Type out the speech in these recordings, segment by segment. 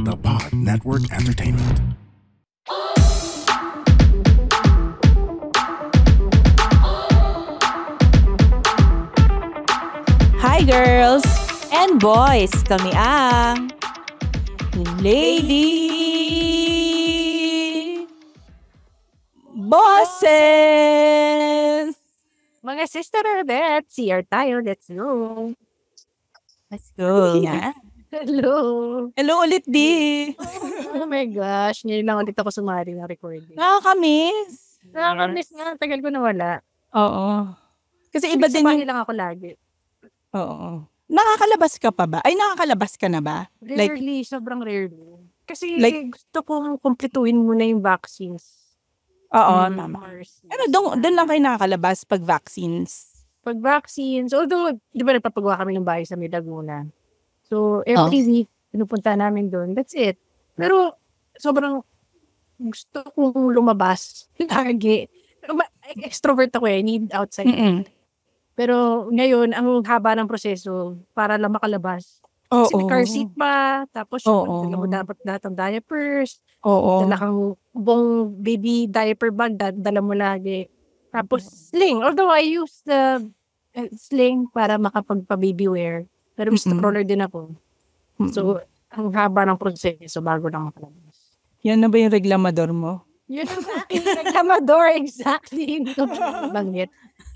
The Pod Network Entertainment. Hi girls and boys, kami ang Lady Bosses! Mga sister Odette, CR tayo. Let's go. Let's go. Yeah. Hello. Hello ulit, di. Oh my gosh. Ngayon lang ulit ako sumali ng recording. Nakakamiss. Nakakamiss nga. Tagal ko nawala. Oo. Kasi iba din Sa yung... lang ako lagi. Oo. Nakakalabas ka pa ba? Ay, nakakalabas ka na ba? Rarely. Sobrang rarely. Kasi gusto kong kumpletuhin muna yung vaccines. Oo, tama. Pero doon lang kayo nakakalabas pag vaccines. Pag vaccines, although, di ba nagpapagawa kami ng bahay sa Laguna. So, every week, pinupunta namin doon. That's it. Pero, sobrang gusto kong lumabas lagi. Extrovert ako I need outside. Mm-mm. Pero, ngayon, ang haba ng proseso para lang makalabas. Kasi may car seat pa, tapos dala mo dapat lahat ng diapers, dala kang buong baby diaper bag, dala mo lagi. Tapos sling, although I use the sling para makapagpa-baby wear. Pero Mr. Crawler din ako. So, ang haba ng proseso bago lang makalabas. Yan na ba yung reklamador mo? Yun ang aking reklamador, exactly. Banggit.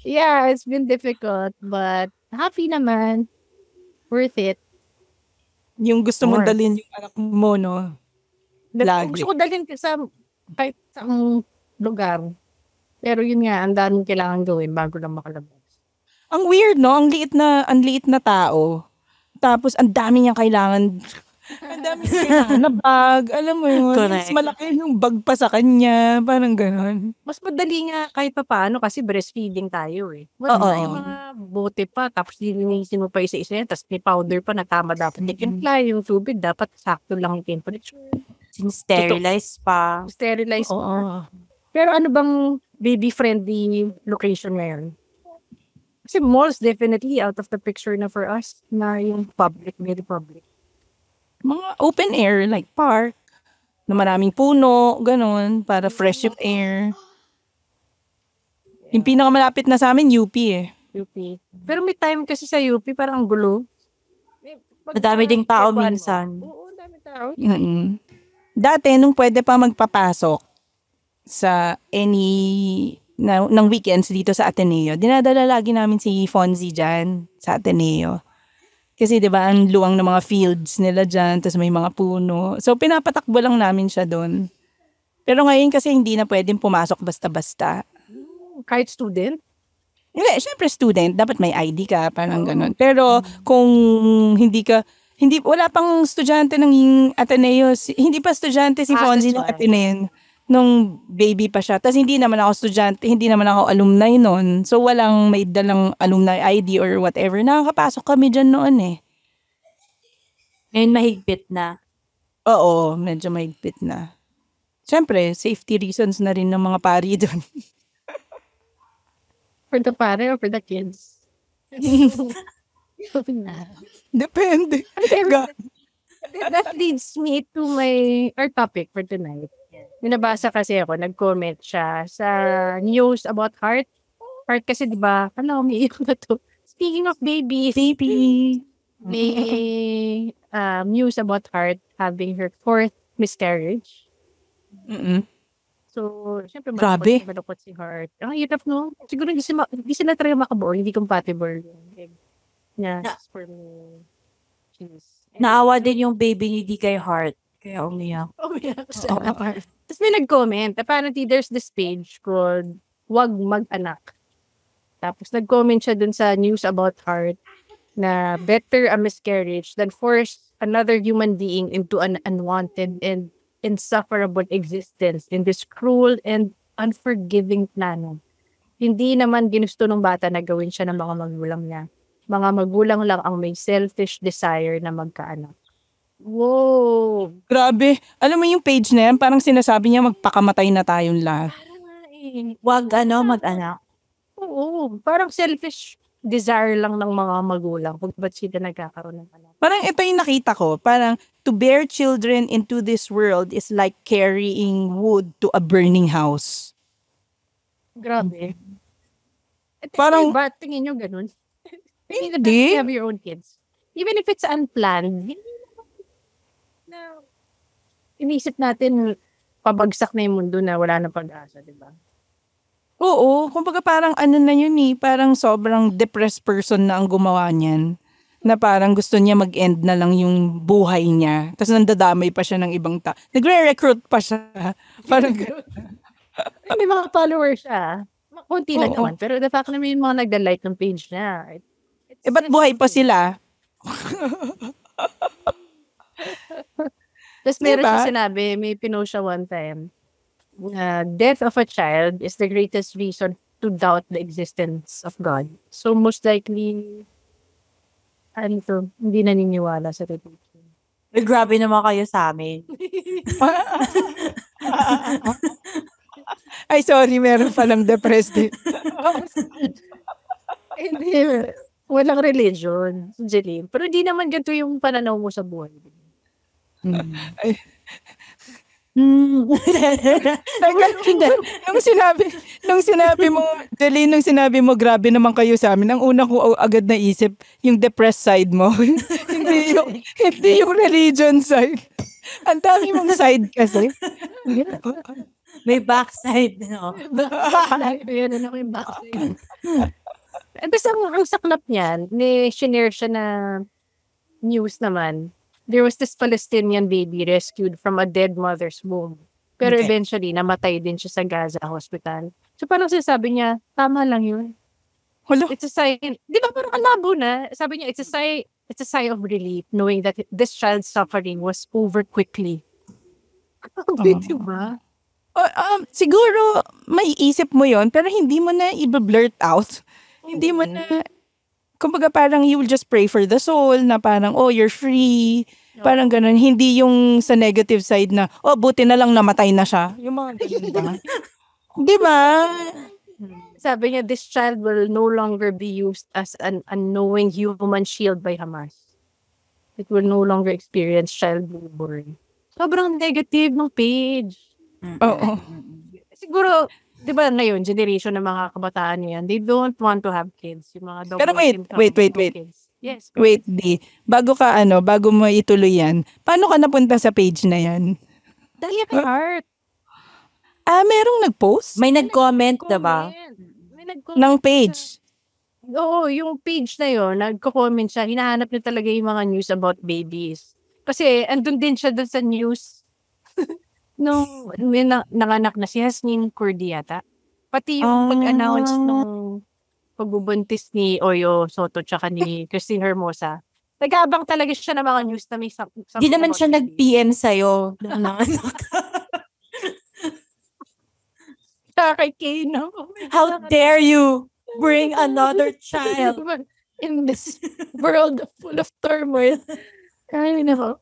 Yeah, it's been difficult, but happy naman. Worth it. Yung gusto mong dalhin yung anak mo, no? Lagi. Gusto ko dalhin sa kahit sa lugar. Pero yun nga, ang daming kailangan gawin bago lang makalabas. Ang weird, no? Ang liit na tao. Tapos, ang dami niyang kailangan. Ang dami niyang kailangan na bag. Alam mo yun? Mas malaki yung bag pa sa kanya. Parang ganon. Mas madali nga kahit pa paano kasi breastfeeding tayo eh. Yung mga bote pa, tapos linisin mo pa isa-isa yan, tapos may powder pa na tama dapat. Timpla yung tubig, dapat sakto lang yung temperature. Sterilize pa. Sterilize pa. Pero ano bang baby-friendly location ngayon? Kasi malls definitely out of the picture na for us na yung public, very public. Mga open air, like park, na maraming puno, ganun, para fresh yung air. Yung pinakamalapit na sa amin, UP eh. UP. Pero may time kasi sa UP, parang ang gulo. Madami ding tao minsan. Oo, dami tao. Dati, nung pwede pa magpapasok sa ng weekends dito sa Ateneo, dinadala lagi namin si Fonzie dyan sa Ateneo. Kasi 'di ba ang luwang ng mga fields nila diyan, tapos may mga puno. So pinapatakbo lang namin siya doon. Pero ngayon kasi hindi na pwedeng pumasok basta-basta. Kahit student? Hindi, syempre student, dapat may ID ka, parang ganun. Pero kung wala pang estudyante ng Ateneo, hindi pa estudyante si Fonzie ng Ateneo nung baby pa siya. Tapos hindi naman ako estudyante, hindi naman ako alumni noon. So walang may dalang alumni ID or whatever. Nakakapasok kami dyan noon eh. Ngayon mahigpit na. Oo, medyo mahigpit na. Siyempre, safety reasons na rin ng mga pari doon. For the pare or for the kids? Depende. That leads me to our topic for tonight. Minabasa kasi ako, nag-comment siya sa news about heart. Heart kasi diba, umiiyak na to. Speaking of babies, may news about heart having her 4th miscarriage. So, syempre, malukot si heart. Ang hirap, no? Siguro hindi sila talaga makabuo, hindi compatible. For me, naawa din yung baby ni di kay heart. Kaya umiyak. Tapos may nag-comment. Apparently, there's this page called Wag Mag-anak. Tapos nag-comment siya dun sa news about heart na better a miscarriage than force another human being into an unwanted and insufferable existence in this cruel and unforgiving plano. Hindi naman ginusto ng bata na gawin siya ng mga magulang niya. Mga magulang lang ang may selfish desire na magkaanak. Wow! Grabe. Alam mo yung page na yan, parang sinasabi niya magpakamatay na tayong lahat. Wag mag-anak. Oo. Parang selfish desire lang ng mga magulang kung ba't sila nagkakaroon ng anak. Parang ito yung nakita ko. Parang to bear children into this world is like carrying wood to a burning house. Grabe. Parang- Ba, tingin nyo ganun? Tingin na Hindi. you have your own kids. Even if it's unplanned, hindi na inisip natin pabagsak na yung mundo na wala na pag-asa, di ba? Oo, kumbaga parang ano na yun parang sobrang depressed person na ang gumawa niyan. Na parang gusto niya mag-end na lang yung buhay niya. Tapos nandadamay pa siya ng ibang Nagre-recruit pa siya. Parang May mga followers siya. Kunti lang Oo. naman. Pero the fact na may mga nagda-like ng page niya. ba't buhay pa sila? Tapos meron Diba? siya sinabi, may pinost siya one time, death of a child is the greatest reason to doubt the existence of God. So most likely, hindi naniniwala sa religion. Grabe naman kayo sa amin. Ay, sorry, meron palang depressed din. Hindi, walang religion, Jeline. Pero hindi naman ganito yung pananaw mo sa buhay. Nung sinabi mo, grabe naman kayo sa amin, ang una ko agad naisip, yung depressed side mo. hindi yung religion side. Ang dami mong side kasi. May backside, no? Yan na ako yung backside. Basta ang saklap niyan, shinare siya na news naman. There was this Palestinian baby rescued from a dead mother's womb. Pero Okay. eventually, namatay din siya sa Gaza hospital. So parang sinasabi niya, tama lang yun. Hala, It's a sign. Di ba parang kalabo na? Sabi niya, it's a sign of relief knowing that this child's suffering was over quickly. Grabe, di ba? siguro may isip mo yon pero hindi mo na i-blurt out. Hindi mo na, kumbaga parang you will just pray for the soul na parang, oh, you're free. Parang ganun. Hindi yung sa negative side na, oh, buti na lang namatay na siya. Yung mga ganun ba? Di ba? Sabi niya, this child will no longer be used as an unknowing human shield by Hamas. It will no longer experience child labor. Sobrang negative ng page. Oo. Siguro, di ba ngayon, generation ng mga kabataan yan, they don't want to have kids. Yung mga double Pero wait, income, wait. no kids. Yes. Wait, Di. Bago mo ituloy yan, paano ka napunta sa page na yan? Dahil kay Heart. Merong nag-post? May nag-comment, diba? May nag-comment Ng siya. page. Oo, yung page na yun, nagko-comment siya, hinahanap niya talaga yung mga news about babies. Kasi, andun din siya dun sa news nung may nanganak na si Hasnin Kurdi yata. Pati yung pag-announce nung pagbubuntis ni Oyo Soto tsaka ni Christine Hermosa. Nag-aabang talaga siya ng mga news na may Di naman siya nag-PM sa'yo. Tsaka kay Kano. How dare you bring another child? In this world full of turmoil. Ay, nako.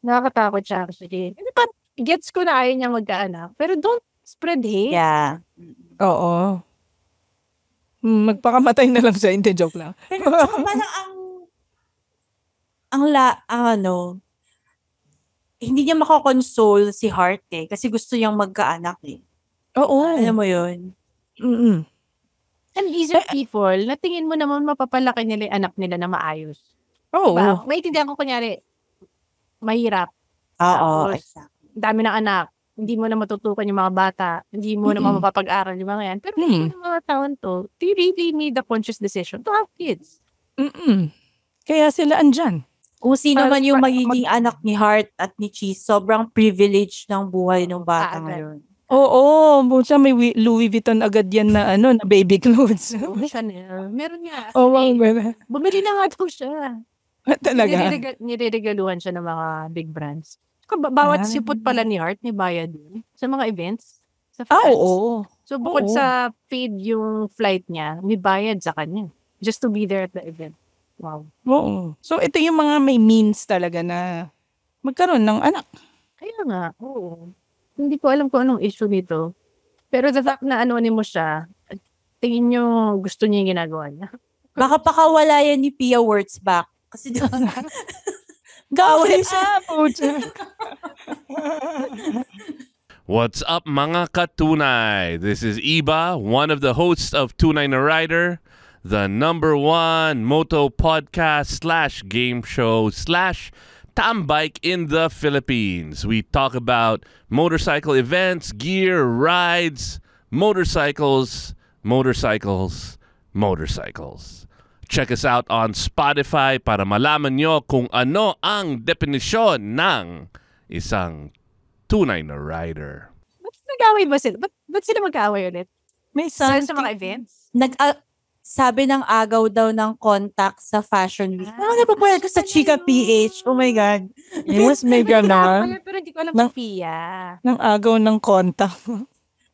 Nakakatakot siya actually. Hindi pa, gets ko na ayaw niya magkaanak. Pero don't spread hate. Yeah. Oo. Magpakamatay na lang siya. Hindi, joke lang. Pero tsaka parang hindi niya makakonsole si Heart kasi gusto niyang magkaanak Oo. Alam mo yun? Mm-mm. And these are people na tingin mo naman mapapalaki nila yung anak nila na maayos. Oo. Diba? Maintindihan ko kunyari, mahirap. Oo, Tapos, exactly. dami ng anak. Hindi mo na matutukan yung mga bata. Hindi mo naman mapapag-aral yung mga yan. Pero yung mga taon to, they really made a conscious decision to have kids. Mm-mm. Kaya sila andyan. Kung sino man yung Mag- magiging anak ni Heart at ni Cheese, sobrang privilege ng buhay ng bata Agad. ngayon. Oo. Buta may Louis Vuitton agad yan na na baby clothes. Chanel. Meron nga. Oh, wow. Bumili na nga daw siya. Talaga. Nireregaluhan siya ng mga big brands. Bawat sipot pala ni Heart, may bayad yun. Sa mga events. Sa flights. Oo. So, bukod Oo. sa paid yung flight niya, may bayad sa kanya. Just to be there at the event. Wow. Oo. So, ito yung mga may means talaga na magkaroon ng anak. Kaya nga, oo. Hindi ko alam kung anong issue nito. Pero the fact na anonymous siya, tingin nyo gusto niya yung ginagawa niya. Baka pakawala yan ni Pia Wurtzbach. Kasi Gawin siya. What's up, mga katunay? This is Iba, one of the hosts of Tunay na Rider, the #1 moto podcast / game show / tambike in the Philippines. We talk about motorcycle events, gear, rides, motorcycles. Check us out on Spotify para malaman nyo kung ano ang definisyon ng isang tunay na rider. Ba't nag-away ba sila? Ba't sila mag-away ulit? May Sa something. mga events? Sabi ng agaw daw ng contact sa Fashion Week. Parang napapayag ko sa Chika PH. Oh my God. Yes, may gano'n. Pero hindi ko alam Nang- kung Pia. Nang agaw ng kontak.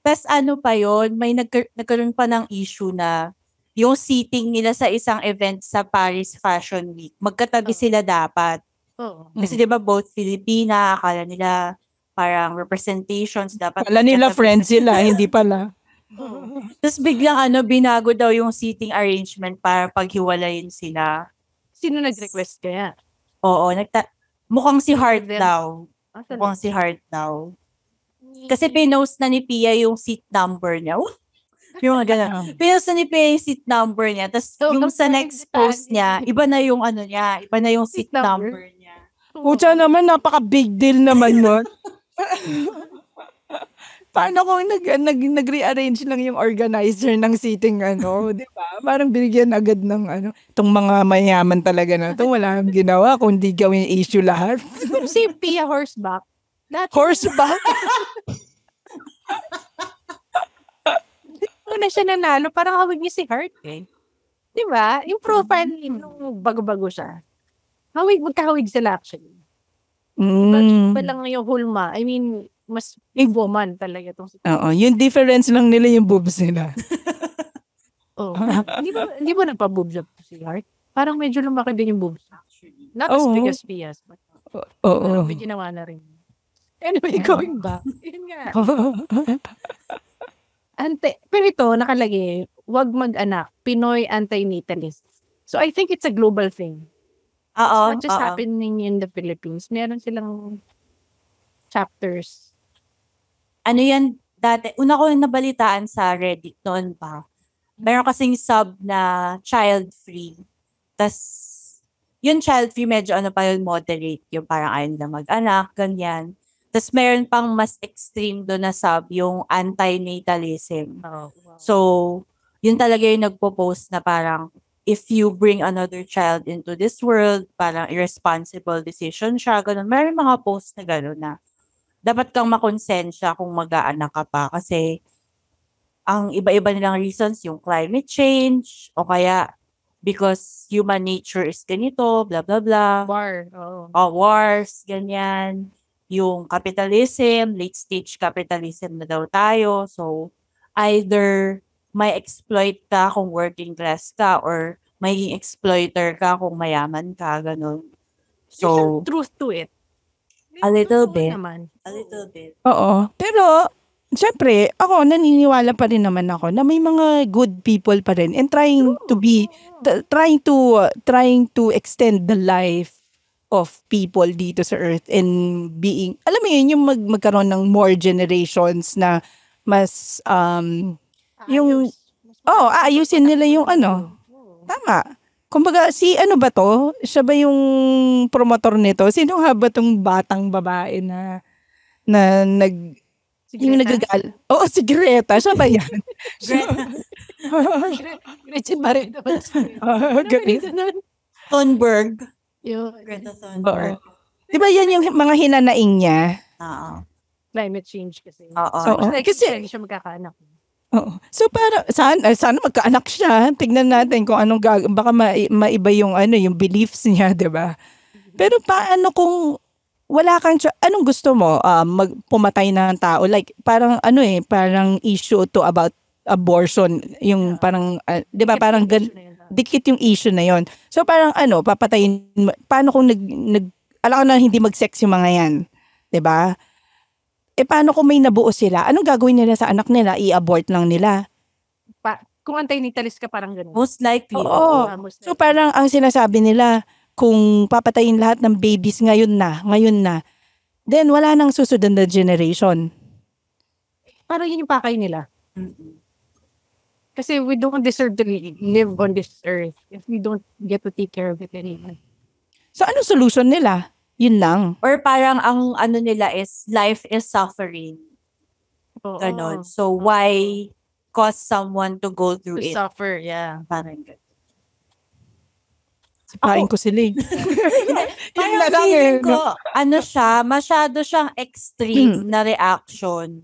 Tapos ano pa yon, may nagkaroon pa ng issue na yung seating nila sa isang event sa Paris Fashion Week, magkatabi sila dapat. Oo. Kasi di ba both Filipina, akala nila parang representations dapat. Wala nila magkatabi friends sila, hindi pala. Tapos biglang binago daw yung seating arrangement para paghiwalayin sila. Sino nag-request kaya? Oo, mukhang si Hart Then- daw. Asa Mukhang si Hart daw. Kasi pinost na ni Pia yung seat number niya. Yung mga ganun. Pinost na ni Pia yung seat number niya. Tapos So, yung sa kapag next post niya, iba na yung niya. Iba na yung seat Seat number? number niya. Pucha naman, napaka-big deal naman nun. Paano kung nag-rearrange lang yung organizer ng seating, di ba? Parang binigyan agad ng, itong mga mayaman talaga na ito, wala kang ginawa kung di gawin issue lahat. Si Pia horseback. Dati, Horseback? una siya nanalo, parang hawig niya si Hart eh. Di ba? Yung profile nung bago-bago siya. Magkahawig sila actually. Mm. Pa lang yung hulma. I mean, mas big woman talaga itong si Oo, yung difference lang nila yung boobs nila. Oh. Hindi ba nagpa-boobs up si Hart? Parang medyo lumaki din yung boobs. Not as Oo. big as Pia's, but Oo. may ginawa na rin. Anyway, going back. Yun nga. Pero ito, nakalagay, wag mag-anak, Pinoy anti-natalist. So I think it's a global thing. Oo. It's not just happening in the Philippines. Meron silang chapters. Ano yan, dati, una ko yung nabalitaan sa Reddit noon pa. Meron kasing sub na child-free. Tas, yung child-free medyo pa yun, moderate. Yung parang ayaw nila mag-anak, ganyan. Tas meron pang mas extreme doon na sub, yung anti-natalism. Oh, wow. So, yun talaga yung nagpo-post na parang, if you bring another child into this world, parang irresponsible decision siya, ganun. Meron mga post na gano'n na dapat kang makonsensya kung mag-aanak ka pa kasi ang iba-iba nilang reasons, yung climate change, o kaya because human nature is ganito, blah, blah, blah. War. Oh. Wars, ganyan. Yung capitalism, late-stage capitalism na daw tayo. So, either may exploit ka kung working class ka or may exploiter ka kung mayaman ka, ganun. There's some So, truth to it. A little Totoo bit. Naman. a little bit. Oo. Pero, syempre, ako, naniniwala pa rin naman ako na may mga good people pa rin and trying to extend the life of people dito sa earth and being, alam mo yun, yung magkaroon ng more generations na mas, yung, aayusin nila yung tama. Kumbaga, ba to? Siya ba yung promotor nito? Sino nga ba tong batang babae na yung nagagal? Oo, si Greta. Siya ba yan? Gretchen Barreda. Greta. Thunberg. Yung Greta Oo. Thunberg. Di ba yan yung mga hinanaing niya? Oo. climate change kasi. Oo. Oo. Kasi hindi siya magkakaanak. Oo. So para sana magkaanak siya. Tignan natin kung anong baka maiba yung yung beliefs niya, 'di ba? Pero paano kung wala kang anong gusto mo? Pumatay ng tao, like parang parang issue to about abortion, yung parang 'di ba parang dikit yung issue na yon. So parang papatayin, paano kung alam ko na hindi mag-sex yung mga yan, 'di ba? Paano kung may nabuo sila? Anong gagawin nila sa anak nila? I-abort lang nila. Kung anti-natalist ka, parang ganun. Most likely. Oo. Most So parang ang sinasabi nila, kung papatayin lahat ng babies ngayon na, then wala nang susunod na generation. Parang yun yung pakay nila. Kasi we don't deserve to live on this earth if we don't get to take care of it anymore. So, anong solution nila? Yun lang. Or parang ang ano nila is life is suffering. Oo. Ganon. So why cause someone to go To through it? suffer, yeah. Parang ganon. Sapain ko sila eh. Parang na lang feeling eh, ko, ano siya, masyado siyang extreme na reaction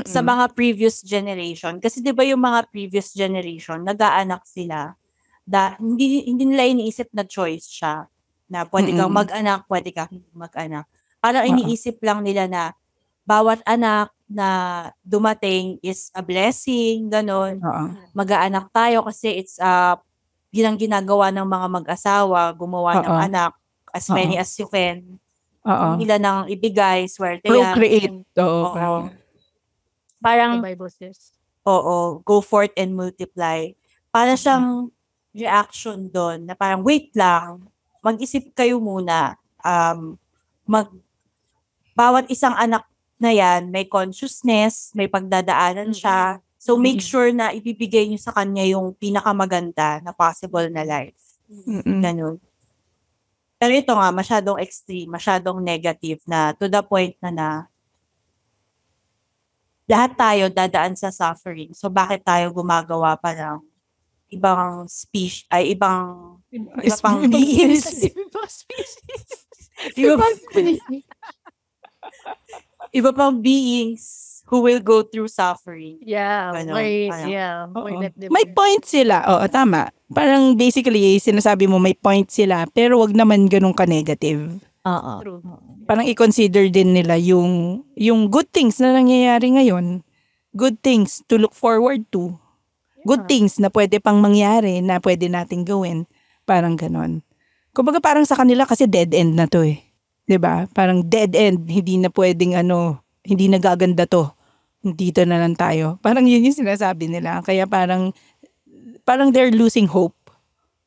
sa mga previous generation. Kasi 'di ba yung mga previous generation, nag-aanak sila. Hindi nila iniisip na choice siya. Na pwede kang mag-anak, pwede kang hindi mag-anak. Parang iniisip lang nila na bawat anak na dumating is a blessing, ganon. Oo. Mag-aanak tayo kasi it's yun ang ginagawa ng mga mag-asawa, gumawa ng Oo. anak as many as you can. Oo. Ilan ang ibigay, swerte Procreate. Oo. Oo. The Parang, Bible says. oo, go forth and multiply. Para siyang reaction doon na parang, wait lang, mag-isip kayo muna. Bawat isang anak na yan, may consciousness, may pagdadaanan siya. So, make sure na ibibigay niyo sa kanya yung pinakamaganda na possible na life. Ganun. Pero ito nga, masyadong extreme, masyadong negative na to the point na lahat tayo dadaan sa suffering. So, bakit tayo gumagawa pa ng ibang species, ay ibang pang beings? Iba pang beings who will go through suffering. Yeah, Ganon, why, parang- yeah, why Oo. let them May point sila. Oo, tama. Parang basically, sinasabi mo may point sila, pero wag naman ganun ka-negative. Oo. True. Parang i-consider din nila yung good things na nangyayari ngayon. Good things to look forward to. Good things na pwede pang mangyari na pwede nating gawin. Parang ganon. Kumbaga parang sa kanila kasi dead end na to eh. 'Di ba? Parang dead end, hindi na pwedeng hindi na gaganda to. Dito na lang tayo. Parang yun yung sinasabi nila. Kaya parang they're losing hope.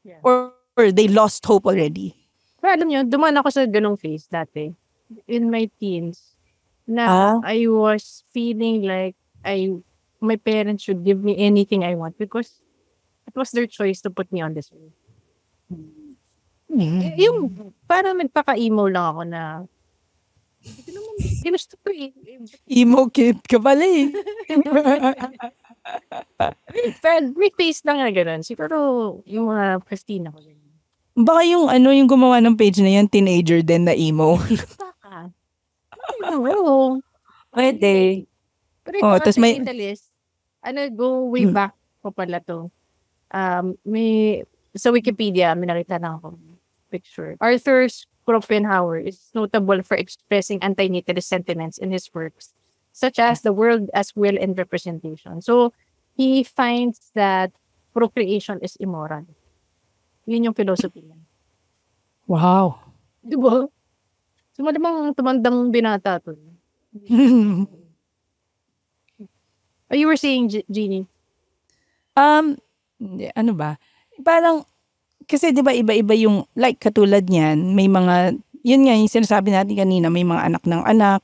Yeah. Or they lost hope already. Pero alam nyo, dumaan ako sa ganong phase dati. In my teens. Na I was feeling like my parents should give me anything I want because it was their choice to put me on this earth. Yung parang nagpaka-emo lang ako na ito naman, ginusto ko eh. Emo kid ka pala eh. Pero may face lang na gano'n. Siguro yung mga Christina ko. Baka yung yung gumawa ng page na yan, teenager din na emo. Baka. Oo. Pwede. Pero ito tas kasi may- Italis, go way back ko pala to. May, sa Wikipedia, may nakita na ako picture. Arthur Schopenhauer is notable for expressing anti-natalist sentiments in his works, such as The World as Will and Representation. So, he finds that procreation is immoral. Yun yung philosophy niya. Wow. Di ba? So, malamang tumandang binata to. Oh, you were saying, Jeannie? Hindi, ano ba? Parang, kasi di ba iba-iba yung, like katulad niyan, may mga, yun nga yung sinasabi natin kanina, may mga anak ng anak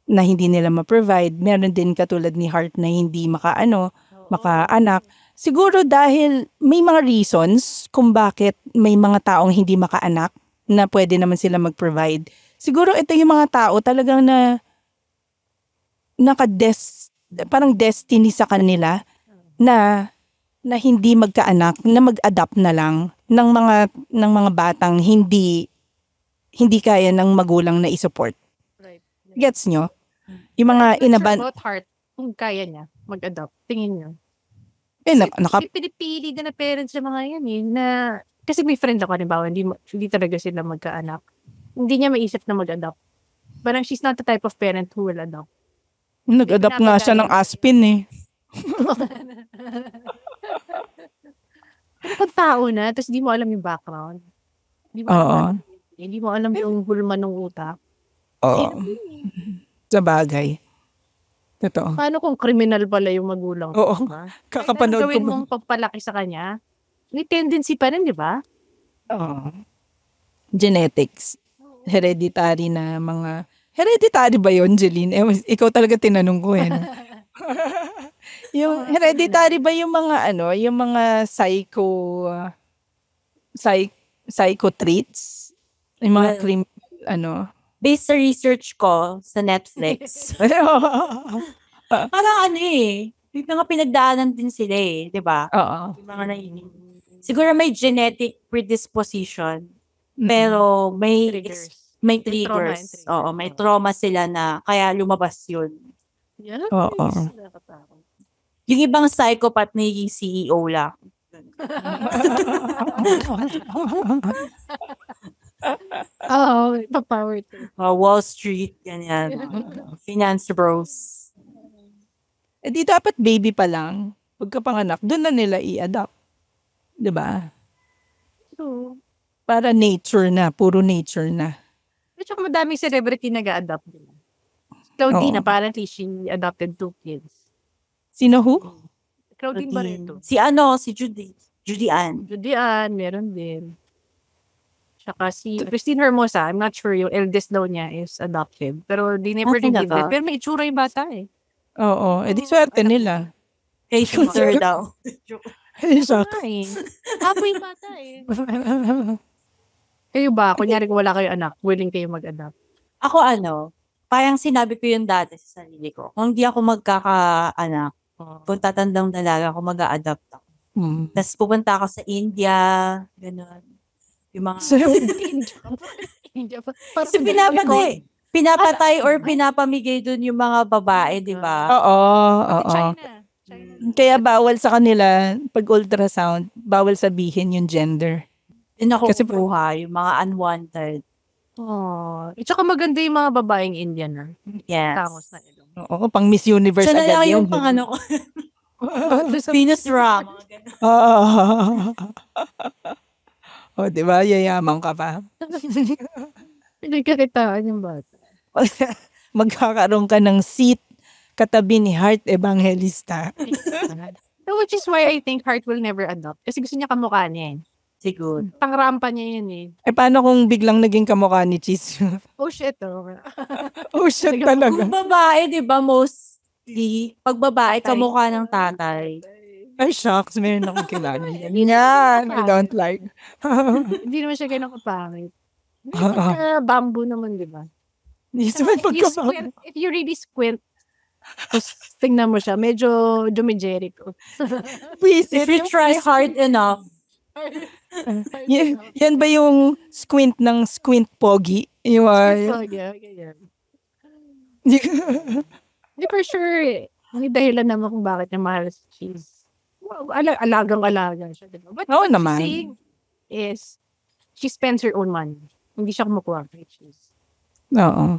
na hindi nila ma-provide. Meron din katulad ni Hart na hindi maka-anak. Siguro dahil may mga reasons kung bakit may mga taong hindi maka-anak na pwede naman sila mag-provide. Siguro ito yung mga tao talagang na parang destiny sa kanila na hindi magkaanak, na mag-adapt na lang ng mga batang hindi kaya ng magulang na i-support. Right. Gets nyo? Yung mga I'm not inaban... sure about Heart, kung kaya niya mag-adopt. Tingin niyo. naka, Pinipili na parents sa mga yan eh, na, kasi may friend ako, halimbawa, hindi talaga sila magkaanak. Hindi niya maisip na mag-adopt. Parang she's not the type of parent who will adopt. nag-adapt nga siya ng Aspin eh. Pero kung tao na, tapos di mo alam yung background. Di mo alam, hindi mo alam yung hulma ng utak. Oo. Sa bagay. Totoo. Paano kung criminal pala yung magulang? Oo. Diba? Kakapanood ko. Gawin mong pagpalaki sa kanya, may tendency pa rin, di ba? Oo. genetics. Hereditary na mga... Hereditary ba yun, Jeline? Ikaw talaga tinanong ko eh. No? Yung hereditary ba yung mga yung mga psycho traits? Yung mga Based sa research ko sa Netflix, parang may mga pinagdaanan din sila di ba? Oo. Yung mga siguro may genetic predisposition, pero may Triggers. triggers. Trauma and trigger. Oo, may trauma sila na kaya lumabas yun. Yeah, Oo. nakakatakot. Yung ibang psychopath naging CEO lang. Oo, pa-power to. Wall Street, ganyan. Finance bros. Di dapat baby pa lang. Pagkapanganak, doon na nila i-adopt. Diba? So, Para nature na. Puro nature na. at saka madaming celebrity nag-a-adopt din. Claudine, Oo. apparently, she adopted 2 kids. Sino who? Claudine Barreto. Si Judy Ann. Judy Ann, meron din. Tsaka si Christine Hermosa, I'm not sure yung eldest daw niya is adopted. Pero they never revealed talaga? it. Pero may itsura yung bata eh. Oo. Di swerte nila. Kay Caesar daw. Exactly. Ay, hapo yung bata eh. Kayo ba, kunyari kung wala kayo anak, willing kayo mag-adopt? Ako parang sinabi ko yun dati sa sarili ko. Kung hindi ako magkakaanak, kung tatandang dalaga ako, mag-a-adopt ako. Tapos pupunta ako sa India, gano'n. Yung mga... Kasi pinapatay or pinapamigay dun yung mga babae, di ba? Oo. China. Kaya bawal sa kanila, pag ultrasound, bawal sabihin yung gender. Yun ako Kasi- kuha, yung mga unwanted. Oh, at saka maganda yung mga babaeng Indian na. Yes. Tangos na ilong. Oo, pang Miss Universe Siya na agad lang yun. yung ko. Venus Ram. Oo. O, di ba? Yayaman ka pa. Pinagkakitaan yung bata. Magkakaroon ka ng seat katabi ni Heart Evangelista. So, which is why I think Heart will never adopt. Kasi gusto niya kamukha niya eh. Siguro. Pangrampa niya yun eh. Paano kung biglang naging kamukha ni Cheese? Oh shit oh. Oh, shit talaga. Kung babae, di ba, mostly, pag babae, kamukha ng tatay. Ay, shocks. Meron akong kilala yan. Yan, I don't like. Hindi naman siya ganun kapangit. Ah. Bamboo naman, di ba? Hindi naman If you really squint, tapos tingnan mo siya, medyo dumijeric. If you try hard enough, Yan ba yung squint ng squint pogi? Yung, So, yeah. Hindi for sure eh. May dahilan naman kung bakit niya mahal si Cheese. Well, alagang-alaga siya. Diba? But Oo what naman. she's saying is, she spends her own money. Hindi siya kumukuha kay Cheese. Oo.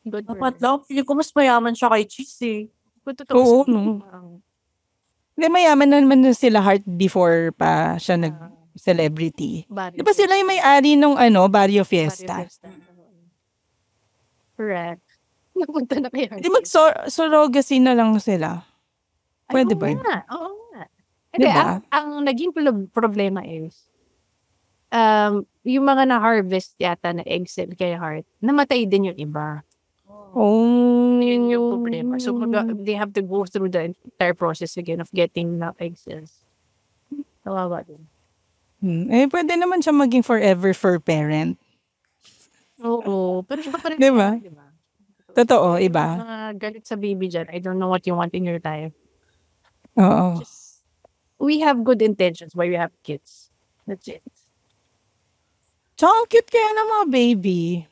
Good for dapat her. lang, feeling ko mas mayaman siya kay Cheese eh. Kung totoo Oo, siya, no. parang, Hindi, mayaman naman na sila Heart before pa siya nag-celebrity. body Di ba sila yung may-ari nung Barrio Fiesta? Correct. Napunta na kay Heart. Di mag-surrogacy na lang sila. Pwede ba yun? Oo nga. Hindi, Diba? ang naging problema is, yung mga na-harvest yata na egg cell kay Heart, namatay din yung iba. Oh. Yun yung problema. So, they have to go through the entire process again of getting the egg cells. Kawawa din. Pwede naman siya maging forever fur parent. Oo. Pero iba pa rin. Diba? Diba? Totoo, iba. Mga galit sa baby dyan. I don't know what you want in your life. Oo. We have good intentions why we have kids. That's it. Tsaka ang cute kaya ng mga baby.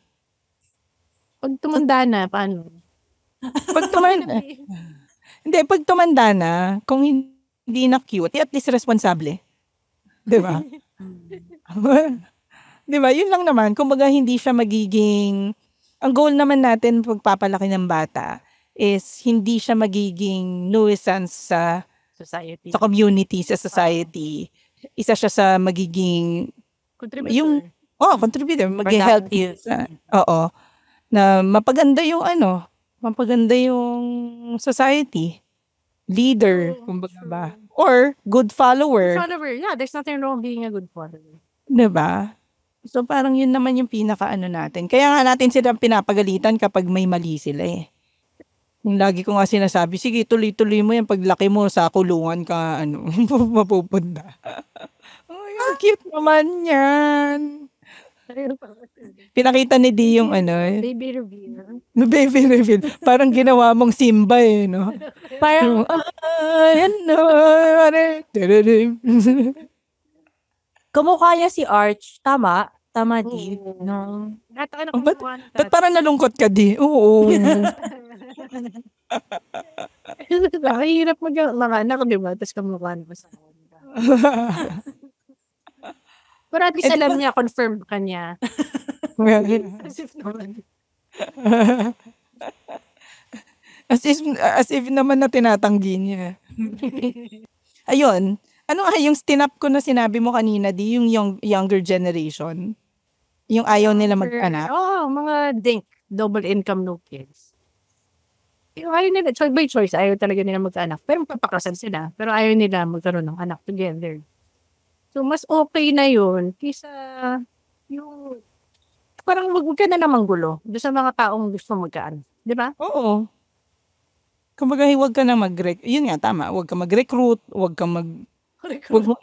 Pag tumanda na, paano? Pag tumanda na, kung hindi na cute, at least responsable. Di ba? Di ba? Yun lang naman. Kumbaga, hindi siya magiging... Ang goal naman natin pagpapalaki ng bata is hindi siya magiging nuisance sa Society. community, sa society. Isa siya sa magiging... Contributor. Contributor. Mag-help. Oo. Na mapaganda yung mapaganda yung society. Leader, kumbaga ba. Or good follower. Follower. Yeah, there's nothing wrong being a good follower. Diba? So parang yun naman yung pinaka-ano natin. Kaya nga natin sila pinapagalitan kapag may mali sila eh. Yung lagi ko nga sinasabi, sige tuloy-tuloy mo yan. Paglaki mo sa kulungan ka, mapupunta. Oh, ang cute naman yan. Pinakita ni Dee yung Baby reveal. baby reveal. Parang ginawa mong Simba eh, no? Parang, kamukha niya si Arch. Tama? Tama, Di. Oo. No. Natawa na Ba't- kumuha ng Ba't parang nalungkot ka, Dee? Oo. Nakahirap mga anak, di ba? Tapos kamukha mo sa kanila. Pero at least alam niya, confirm ka niya. As if naman. As if naman na tinatanggi niya. Ayun. Ano nga yung tinap ko na sinabi mo kanina, Di? Yung younger generation? Yung ayaw nila mag-anak? Oo, mga dink. Double income, no kids. Yung ayaw nila, choice by choice, ayaw talaga nila mag-anak. Pero papakasan sila. Pero ayaw nila magkaroon ng anak together. So, mas okay na yun kaysa yung parang wag ka na namang gulo doon sa mga taong gusto magkaan. Di ba? Oo. Kumbaga, huwag ka na yun nga, tama. Huwag ka mag-recruit, huwag ka huwag mo,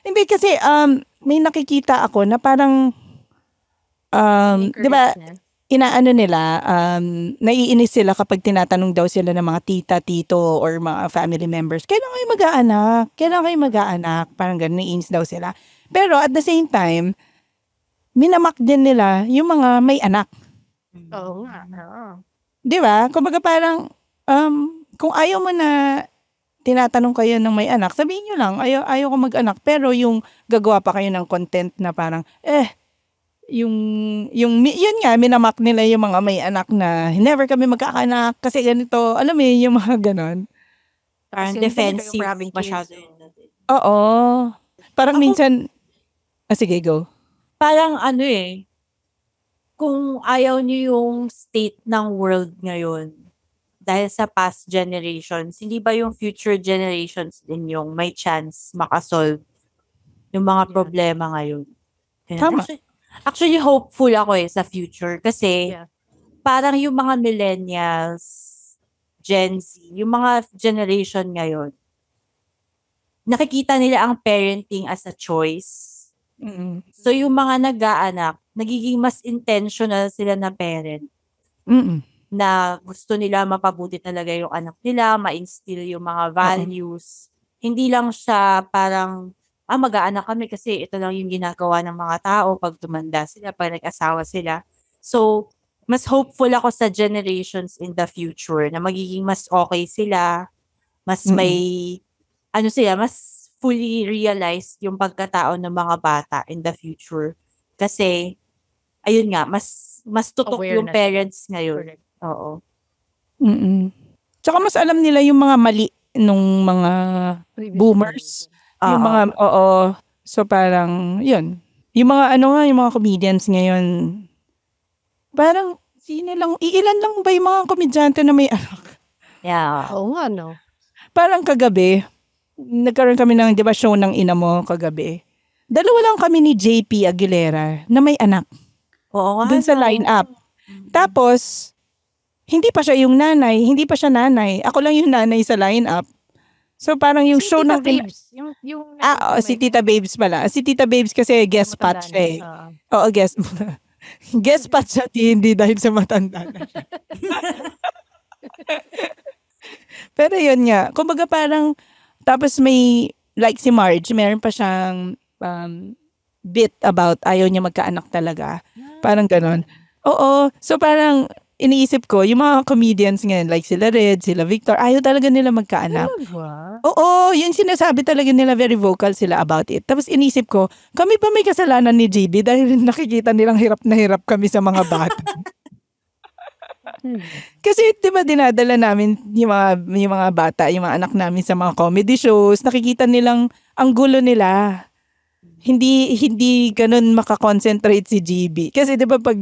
hindi kasi, may nakikita ako na parang, di ba, inaano nila, naiinis sila kapag tinatanong daw sila ng mga tita, tito, or mga family members, kailan kayo mag-aanak? Kailan kayo mag-aanak? Parang ganun, naiinis daw sila. Pero at the same time, minamak din nila yung mga may anak. Oo nga. Oo. Di ba? Kumbaga parang, kung ayaw mo na tinatanong kayo ng may anak, sabihin nyo lang, ayaw ko mag-anak. Pero yung gagawa pa kayo ng content na parang, yun nga, minamak nila yung mga may anak na never kami magkakanak kasi ganito. Alam mo yung mga ganon. Parang Kasi defensive yung grabbing masyado kids. yun natin. Oo. Parang minsan, sige, go. Parang kung ayaw niyo yung state ng world ngayon, dahil sa past generations, hindi ba yung future generations din yung may chance makasolve yung mga problema ngayon? Tama. Actually, hopeful ako sa future kasi Yeah. parang yung mga millennials, Gen Z, yung mga generation ngayon, nakikita nila ang parenting as a choice. Mm-mm. So yung mga nag-aanak, nagiging mas intentional sila na parent Mm-mm. na gusto nila mapabuti talaga yung anak nila, ma-instill yung mga values. Hindi lang siya parang, mag-aanak kami kasi ito lang yung ginagawa ng mga tao pag tumanda sila, pag nag-asawa sila. So, mas hopeful ako sa generations in the future na magiging mas okay sila, mas may, mas fully realized yung pagkatao ng mga bata in the future. Kasi, ayun nga, mas tutok yung Awareness. parents ngayon. Correct. Oo. Mm-mm. Tsaka mas alam nila yung mga mali nung mga boomers. Yung mga, oo. So parang, yun. Yung mga, yung mga comedians ngayon, parang, iilan lang ba yung mga komedyante na may anak? Yeah. Oo nga, no? Parang kagabi, nagkaroon kami ng, di ba, show ng ina mo kagabi. Dalawa lang kami ni JP Aguilera na may anak. Oo nga. Dun sa line-up. Tapos, hindi pa siya yung nanay, hindi pa siya nanay. Ako lang yung nanay sa line-up. So parang yung show Tita ng Babes. si Tita Babes pala. Si Tita Babes kasi guest spot siya eh. Oo, guest. Guest spot siya, hindi dahil sa matanda na siya. Pero yun nga, kumbaga parang, tapos may, like si Marge, meron pa siyang bit about ayaw niya magkaanak talaga. Parang ganon. Oo. So parang, iniisip ko, yung mga comedians ngayon, like sila Red, sila Victor, ayaw talaga nila magkaanak. Oo, yun sinasabi talaga nila, very vocal sila about it. Tapos inisip ko, kami pa may kasalanan ni JB dahil nakikita nilang hirap na hirap kami sa mga bata. Kasi 'di ba dinadala namin yung mga bata, yung mga anak namin sa mga comedy shows, nakikita nilang ang gulo nila. Hindi ganun makakonsentrate si JB. Kasi 'di ba pag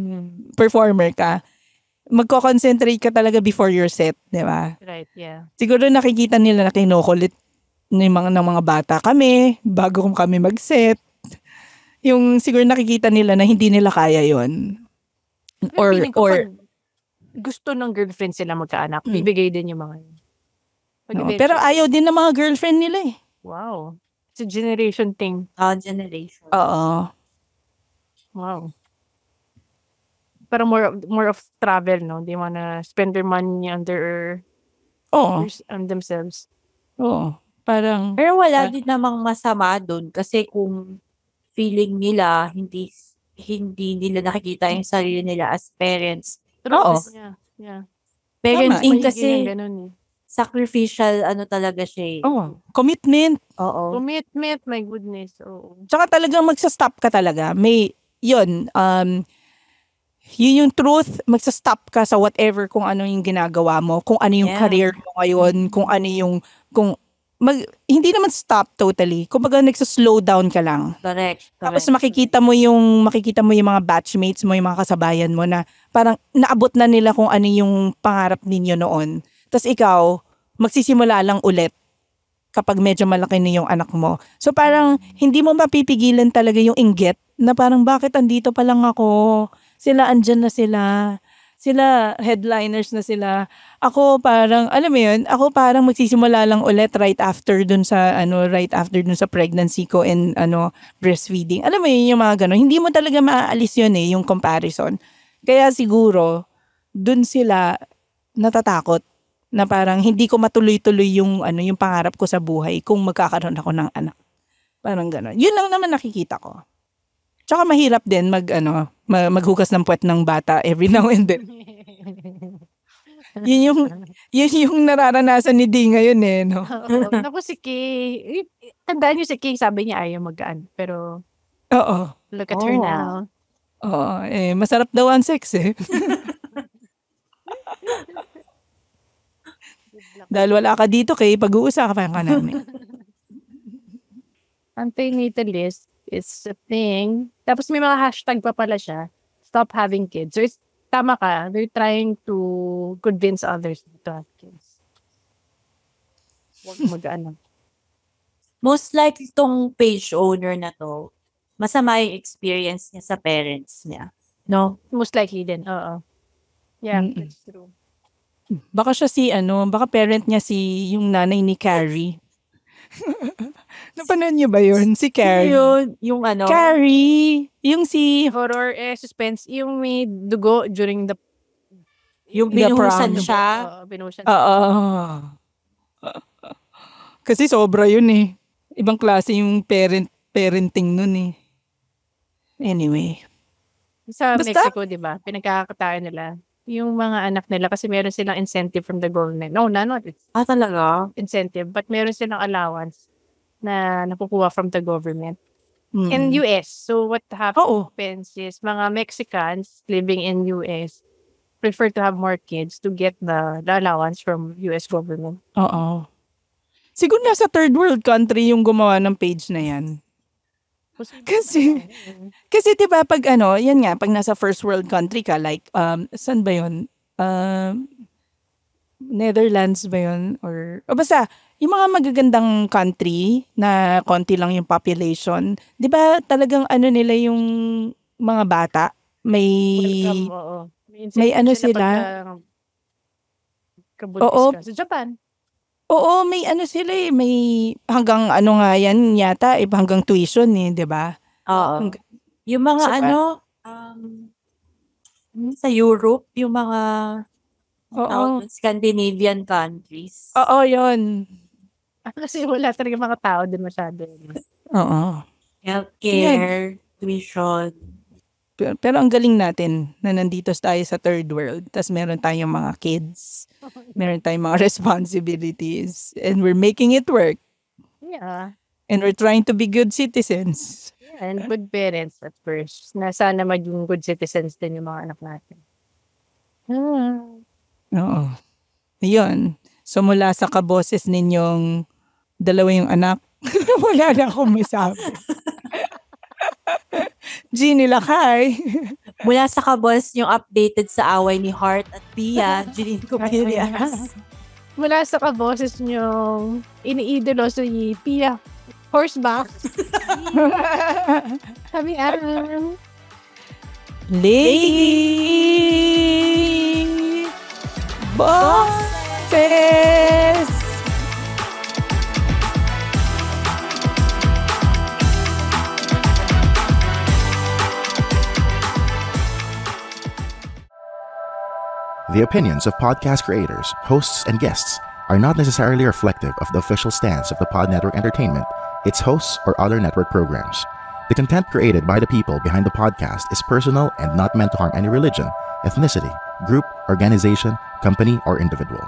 performer ka, magko-concentrate ka talaga before your set, 'di ba? Right, yeah. Siguro nakikita nila na kinukulit ng mga bata kami bago kami mag-set. Yung siguro nakikita nila na hindi nila kaya yon. Or, Feeling ko or, pag gusto ng girlfriend sila magkaanak, bibigay din yung mga yun. Pag no, eventually- pero ayaw din ng mga girlfriend nila eh. Wow. It's a generation thing. Generation. Oo. Wow. Pero more of travel, no? They wanna spend their money on Oo. on themselves. Oo. Parang, Pero wala din namang masama dun kasi kung feeling nila hindi nila nakikita yung sarili nila as parents. Oo. Yeah. Parenting Mahigin kasi yung ganun eh. sacrificial talaga siya. commitment. Oo. Commitment, my goodness. Oo. Tsaka talagang magsa-stop ka talaga. Yun yung truth, magsa-stop ka sa whatever kung ano yung ginagawa mo, kung ano yung Yeah. career mo ngayon, kung ano yung, hindi naman stop totally. Kumbaga nagsa-slow down ka lang. Correct. Tapos makikita mo yung mga batchmates mo, yung mga kasabayan mo na parang naabot na nila kung ano yung pangarap ninyo noon. Tapos ikaw, magsisimula lang ulit kapag medyo malaki na yung anak mo. So parang hindi mo mapipigilan talaga yung inggit na parang bakit andito pa lang ako? Sila andyan na sila. Sila headliners na sila. Ako parang, alam mo yun, ako parang magsisimula lang ulit right after dun sa pregnancy ko and breastfeeding. Alam mo yun, yung mga gano'n. Hindi mo talaga maaalis yun yung comparison. Kaya siguro, dun sila natatakot na parang hindi ko matuloy-tuloy yung pangarap ko sa buhay kung magkakaroon ako ng anak. Parang gano'n. Yun lang naman nakikita ko. Tsaka mahirap din maghugas ng puwet ng bata every now and then. yun yung nararanasan ni Dee ngayon no? Oo. Naku, si Kay. Tandaan niyo si Kay, sabi niya ayaw mag-aan. Pero Oo. look at her now. Oo. Masarap daw ang sex Dahil wala ka dito, Kay, pag-uusapan ka namin. Antinatalist is a thing. Tapos may mga hashtag pa pala siya. Stop having kids. So tama ka. They're trying to convince others to have kids. Huwag mag-anak. Most likely tong page owner na to, masama yung experience niya sa parents niya. No? Most likely din. Oo. Yeah, that's true. Baka siya baka parent niya yung nanay ni Carrie. Napanood niyo ba yun? Si Carrie. Yung Carrie! Yung si... Horror, suspense. Yung may dugo during the yung The binuhusan prom. siya. binuhusan. Oo. Kasi sobra yun Ibang klase yung parenting nun Anyway. Sa Basta- Mexico, di ba? Pinagkakakitaan nila. Yung mga anak nila kasi meron silang incentive from the government. No, not Talaga? incentive, but meron silang allowance na nakukuha from the government. Mm. In US, so what Oo. happens is mga Mexicans living in US prefer to have more kids to get the allowance from US government. Oo. Siguro nasa third world country yung gumawa ng page na yan. Kasi 'di ba pag yan nga pag nasa first world country ka like saan ba 'yon? Netherlands ba 'yon or basta yung mga magagandang country na konti lang yung population, 'di ba talagang nila yung mga bata may Welcome, oo. may sila. Oo. Sa Japan. Oo, may sila may hanggang nga yan yata hanggang tuition 'di ba? Oo. Yung mga sa Europe, yung mga Scandinavian countries. Oo, 'yon. Kasi wala talaga mga tao din masyado. Oo. Healthcare, tuition. Pero ang galing natin na nandito tayo sa third world. Tas meron tayong mga kids. Meron tayong mga responsibilities. And we're making it work. Yeah. And we're trying to be good citizens. Yeah, and good parents at first. Na sana maging good citizens din yung mga anak natin. Oo. Ayun. So mula sa kaboses ninyong dalawa yung anak, wala na akong masabi. Jeannie Lakay. Mula sa kabos, yung updated sa away ni Heart at Pia, Jeline Copilias. Mula sa kaboses niyong iniidolo si Pia Horseback. Sabi, ano? Lady Bosses! The opinions of podcast creators, hosts, and guests are not necessarily reflective of the official stance of the Pod Network Entertainment, its hosts, or other network programs. The content created by the people behind the podcast is personal and not meant to harm any religion, ethnicity, group, organization, company, or individual.